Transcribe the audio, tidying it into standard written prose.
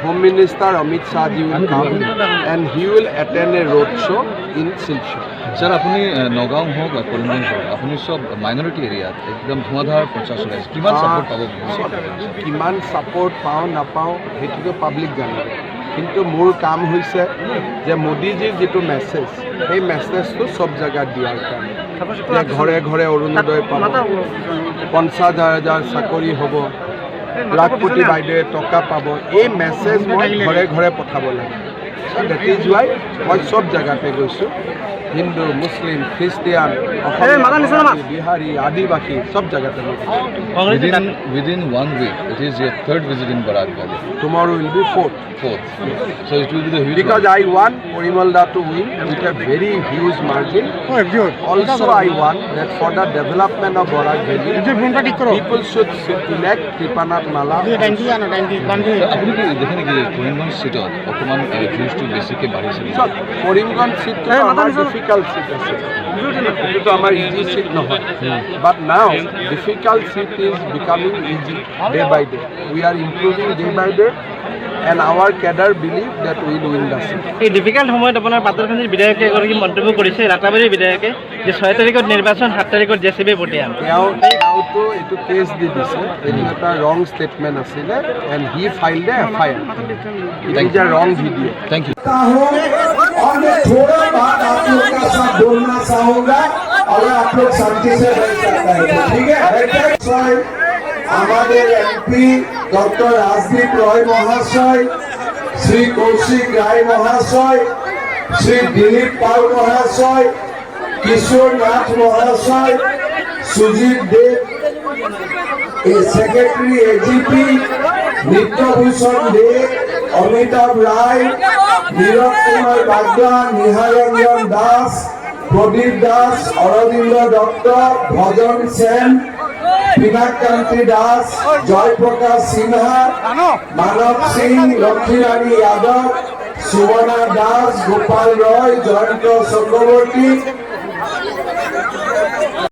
Home Minister Amit Shah ji will come and he will attend a road show in Silchar. Sir, আপুনি নগাঁও হোক বা কৰিমগঞ্জ হোক আপুনি সব মাইনৰিটি এৰিয়াত একদম ধুমাধাৰ প্ৰচাৰ চলাইছে কিমান ছাপোৰ্ট পাব কিমান ছাপোৰ্ট পাওঁ নাপাওঁ সেইটোতো পাব্লিক জানে কিন্তু মোৰ কাম হৈছে যে মোদীজীৰ যিটো মেছেজ সেই মেছেজটো সব জেগাত দিয়াৰ কাৰণে ঘৰে ঘৰে অৰুণোদয় পাব 50,000 চাকৰি হ'ব লাখপতি বাইদেৱে টকা পাব এই মেছেজ মই ঘৰে ঘৰে পঠাব লাগে দেট ইজ ৱাই মই সব জেগাতে গৈছোঁ হিন্দু মুছলিম খ্ৰীষ্টিয়ান বিহাৰী আদিবাসী সব জেগাতে within 1 week it is your third visit in Barak Valley. Tomorrow will be fourth. So it will be the huge because I want Porimal Da to win with a very huge margin. Also I want that for the development of Barak Valley people should elect Kripanath Malla. আপুনি কি দেখে নেকি কৰিমগঞ্জ সিটত অকণমান ভিউজটো বেছিকৈ বাঢ়িছে কৰিমগঞ্জ সিটটো আমাৰ difficult seat আছে এইটোতো আমাৰ ইজি সিট নহয় but now difficult seat is becoming easy day by day we are improving day by day and our cadre believe that we will win the seat. এই ডিফিকাল্ট সময়ত আপোনাৰ পাতলখানীৰ বিধায়কে এগৰাকী মন্তব্য কৰিছে ৰাতাবাৰীৰ বিধায়কে যে 6 তাৰিখত নিৰ্বাচন 7 তাৰিখত জেচিবি পঠিয়াম তেওঁতো এইটো কেছ দি দিছে এইটো এটা ৰং ষ্টেটমেণ্ট আছিলে and he filed a FIR. It is a wrong video. Thank you. और मैं थोड़ा बात आप लोग का साथ बोलना चाहूँगा अगर आप लोग शांति से बैठ सकते हैं ठीक है আমাদের এমপি ডক্টর রাজদীপ রয় মহাশয় শ্রী কৌশিক রায় মহাশয় শ্রী দিলীপ পাল মহাশয় কিশোর নাথ মহাশয় সুজিত দেব সেক্রেটারি এজিপি নিত্যভূষণ দে অমিতাভ রায় নীরব কুমার বাগদা নিহারঞ্জন দাস প্রদীপ দাস অরবিন্দ দত্ত ভজন সেন পিনাকান্তি দাস জয়প্রকাশ সিনহা মানব সিং লক্ষ্মীরানী যাদব সুবর্ণা দাস গোপাল রয় জয়ন্ত চক্রবর্তী